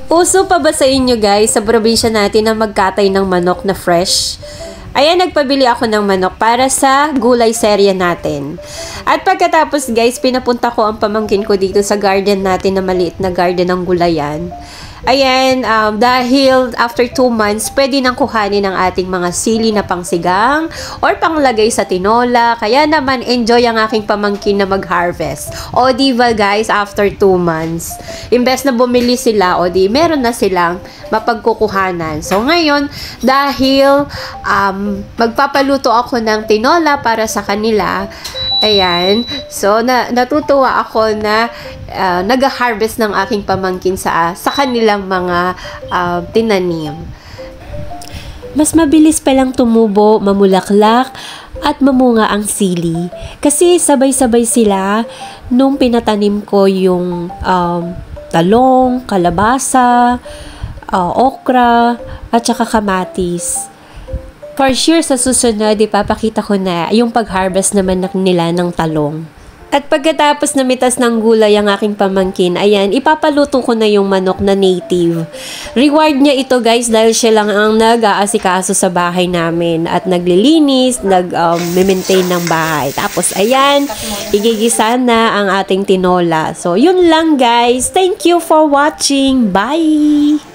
Uso pa ba sa inyo guys sa probinsya natin na magkatay ng manok na fresh? Ayan, nagpabili ako ng manok para sa gulay serya natin. At pagkatapos guys, pinapunta ko ang pamangkin ko dito sa garden natin na maliit na garden ng gulayan. Ayan, dahil after 2 months, pwede nang kuhanin ang ating mga sili na pangsigang or panglagay sa tinola. Kaya naman, enjoy ang aking pamangkin na mag-harvest. O diba guys, after 2 months, imbes na bumili sila, o di meron na silang mapagkukuhanan. So ngayon, dahil magpapaluto ako ng tinola para sa kanila, ayan, so natutuwa ako na nag-harvest ng aking pamangkin sa kanilang mga tinanim. Mas mabilis palang tumubo, mamulaklak, at mamunga ang sili. Kasi sabay-sabay sila nung pinatanim ko yung talong, kalabasa, okra, at saka kamatis. For sure, sa susunod, ipapakita ko na yung pag-harvest naman nila ng talong. At pagkatapos na mitas ng gulay ang aking pamangkin, ayan, ipapaluto ko na yung manok na native. Reward niya ito guys dahil siya lang ang nag-aasikaso sa bahay namin at naglilinis, nag-maintain ng bahay. Tapos ayan, igigisa na ang ating tinola. So yun lang guys. Thank you for watching. Bye!